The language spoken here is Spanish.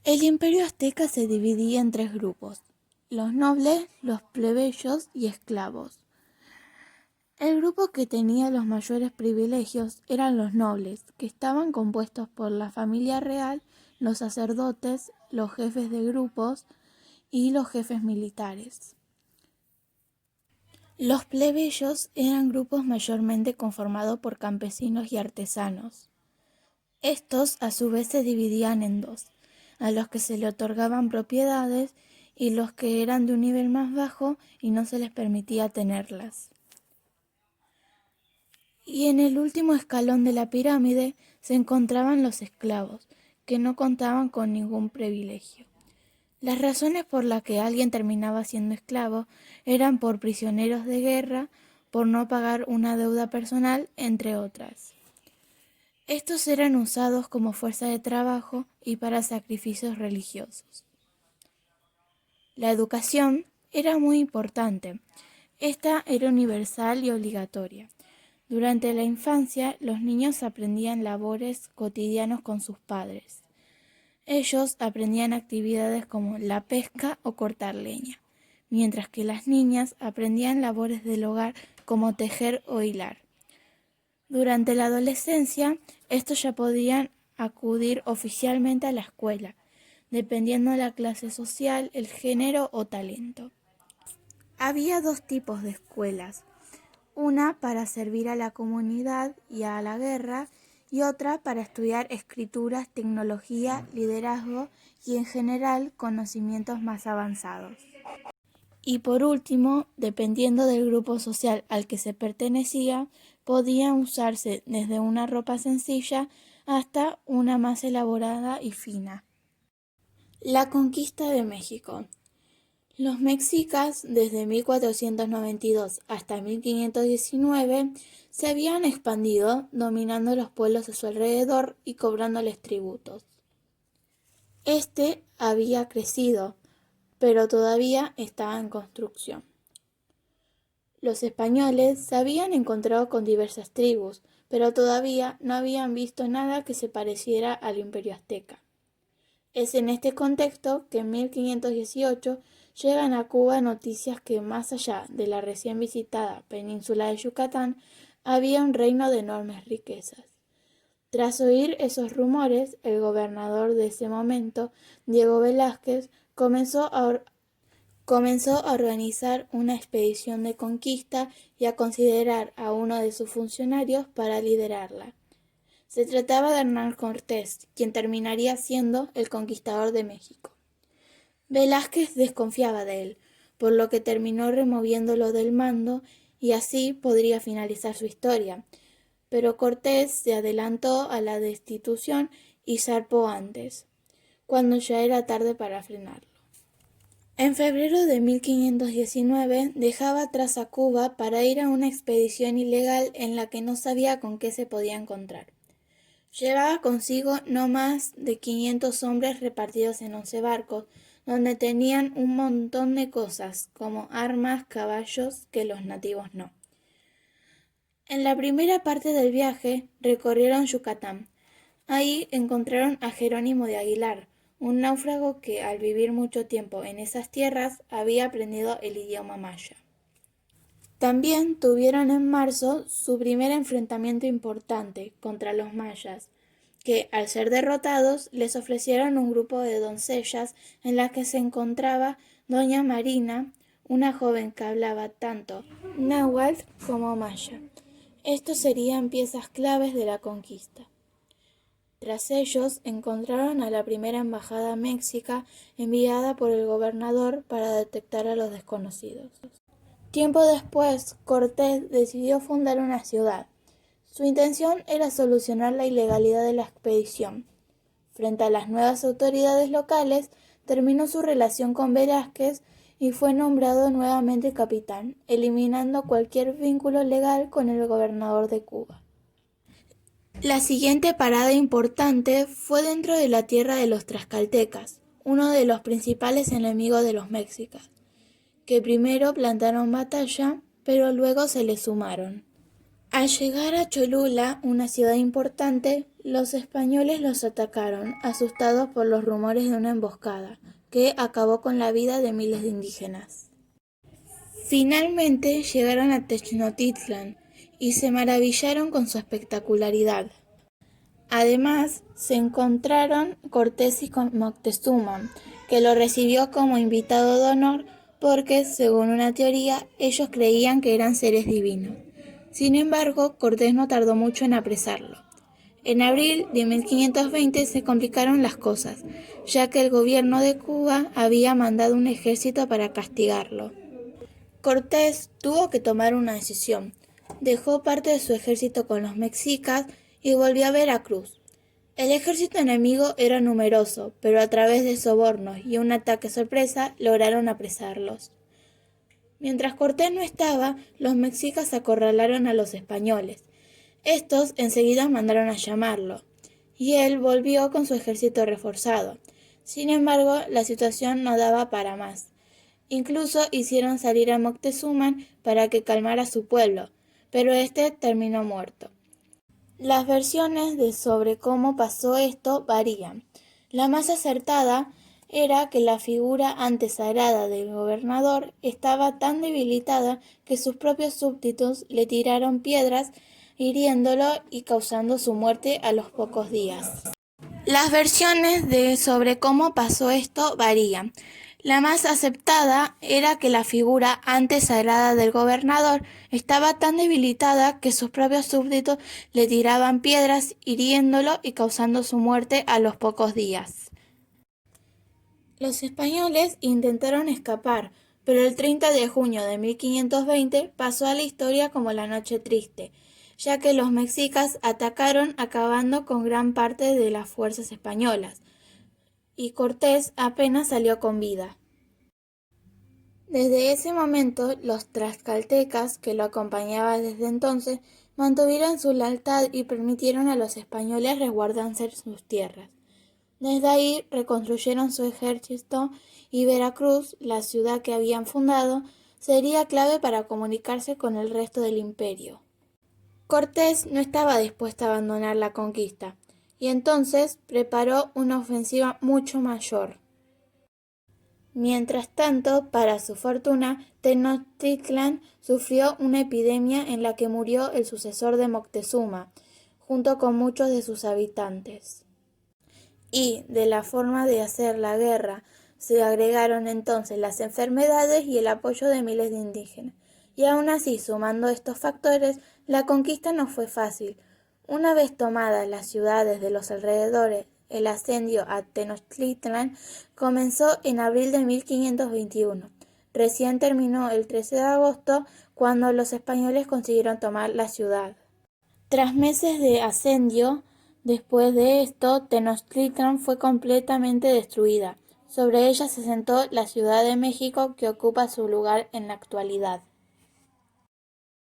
El imperio azteca se dividía en tres grupos: los nobles, los plebeyos y esclavos. El grupo que tenía los mayores privilegios eran los nobles, que estaban compuestos por la familia real, los sacerdotes, los jefes de grupos y los jefes militares. Los plebeyos eran grupos mayormente conformados por campesinos y artesanos. Estos a su vez se dividían en dos: a los que se le otorgaban propiedades y los que eran de un nivel más bajo y no se les permitía tenerlas. Y en el último escalón de la pirámide se encontraban los esclavos, que no contaban con ningún privilegio. Las razones por las que alguien terminaba siendo esclavo eran por prisioneros de guerra, por no pagar una deuda personal, entre otras. Estos eran usados como fuerza de trabajo y para sacrificios religiosos. La educación era muy importante. Esta era universal y obligatoria. Durante la infancia, los niños aprendían labores cotidianos con sus padres. Ellos aprendían actividades como la pesca o cortar leña, mientras que las niñas aprendían labores del hogar como tejer o hilar. Durante la adolescencia, estos ya podían acudir oficialmente a la escuela, dependiendo de la clase social, el género o talento. Había dos tipos de escuelas: una para servir a la comunidad y a la guerra, y otra para estudiar escrituras, tecnología, liderazgo y en general conocimientos más avanzados. Y por último, dependiendo del grupo social al que se pertenecía, podía usarse desde una ropa sencilla hasta una más elaborada y fina. La conquista de México. Los mexicas, desde 1492 hasta 1519, se habían expandido, dominando los pueblos a su alrededor y cobrándoles tributos. Este había crecido, pero todavía estaba en construcción. Los españoles se habían encontrado con diversas tribus, pero todavía no habían visto nada que se pareciera al Imperio Azteca. Es en este contexto que en 1518 llegan a Cuba noticias que más allá de la recién visitada península de Yucatán, había un reino de enormes riquezas. Tras oír esos rumores, el gobernador de ese momento, Diego Velázquez, comenzó a organizar una expedición de conquista y a considerar a uno de sus funcionarios para liderarla. Se trataba de Hernán Cortés, quien terminaría siendo el conquistador de México. Velázquez desconfiaba de él, por lo que terminó removiéndolo del mando y así podría finalizar su historia. Pero Cortés se adelantó a la destitución y zarpó antes, cuando ya era tarde para frenarlo. En febrero de 1519 dejaba atrás a Cuba para ir a una expedición ilegal en la que no sabía con qué se podía encontrar. Llevaba consigo no más de 500 hombres repartidos en 11 barcos, donde tenían un montón de cosas, como armas, caballos, que los nativos no. En la primera parte del viaje recorrieron Yucatán. Ahí encontraron a Jerónimo de Aguilar, un náufrago que al vivir mucho tiempo en esas tierras había aprendido el idioma maya. También tuvieron en marzo su primer enfrentamiento importante contra los mayas, que al ser derrotados les ofrecieron un grupo de doncellas en las que se encontraba doña Marina, una joven que hablaba tanto náhuatl como maya. Estos serían piezas claves de la conquista. Tras ellos encontraron a la primera embajada mexica enviada por el gobernador para detectar a los desconocidos. Tiempo después, Cortés decidió fundar una ciudad. Su intención era solucionar la ilegalidad de la expedición. Frente a las nuevas autoridades locales, terminó su relación con Velázquez y fue nombrado nuevamente capitán, eliminando cualquier vínculo legal con el gobernador de Cuba. La siguiente parada importante fue dentro de la tierra de los tlaxcaltecas, uno de los principales enemigos de los mexicas, que primero plantaron batalla, pero luego se les sumaron. Al llegar a Cholula, una ciudad importante, Los españoles los atacaron, asustados por los rumores de una emboscada, que acabó con la vida de miles de indígenas. Finalmente llegaron a Tenochtitlan y se maravillaron con su espectacularidad. Además, se encontraron Cortés y Moctezuma, que lo recibió como invitado de honor porque, según una teoría, ellos creían que eran seres divinos. Sin embargo, Cortés no tardó mucho en apresarlo. En abril de 1520 se complicaron las cosas, ya que el gobierno de Cuba había mandado un ejército para castigarlo. Cortés tuvo que tomar una decisión. Dejó parte de su ejército con los mexicas y volvió a Veracruz. El ejército enemigo era numeroso, pero a través de sobornos y un ataque sorpresa lograron apresarlos. Mientras Cortés no estaba, los mexicas acorralaron a los españoles. Estos enseguida mandaron a llamarlo, y él volvió con su ejército reforzado. Sin embargo, la situación no daba para más. Incluso hicieron salir a Moctezuma para que calmara a su pueblo, pero este terminó muerto. Las versiones sobre cómo pasó esto varían. La más acertada era que la figura antes sagrada del gobernador estaba tan debilitada que sus propios súbditos le tiraron piedras, hiriéndolo y causando su muerte a los pocos días. Las versiones sobre cómo pasó esto varían. La más aceptada era que la figura antes sagrada del gobernador estaba tan debilitada que sus propios súbditos le tiraban piedras, hiriéndolo y causando su muerte a los pocos días. Los españoles intentaron escapar, pero el 30 de junio de 1520 pasó a la historia como la Noche Triste, ya que los mexicas atacaron acabando con gran parte de las fuerzas españolas, y Cortés apenas salió con vida. Desde ese momento, los tlaxcaltecas, que lo acompañaban desde entonces, mantuvieron su lealtad y permitieron a los españoles resguardarse sus tierras. Desde ahí reconstruyeron su ejército y Veracruz, la ciudad que habían fundado, sería clave para comunicarse con el resto del imperio. Cortés no estaba dispuesto a abandonar la conquista, y entonces preparó una ofensiva mucho mayor. Mientras tanto, para su fortuna, Tenochtitlan sufrió una epidemia en la que murió el sucesor de Moctezuma, junto con muchos de sus habitantes. Y, de la forma de hacer la guerra, se agregaron entonces las enfermedades y el apoyo de miles de indígenas. Y aún así, sumando estos factores, la conquista no fue fácil. Una vez tomadas las ciudades de los alrededores, el asedio a Tenochtitlan comenzó en abril de 1521. Recién terminó el 13 de agosto, cuando los españoles consiguieron tomar la ciudad. Tras meses de asedio, después de esto, Tenochtitlan fue completamente destruida. Sobre ella se sentó la Ciudad de México, que ocupa su lugar en la actualidad.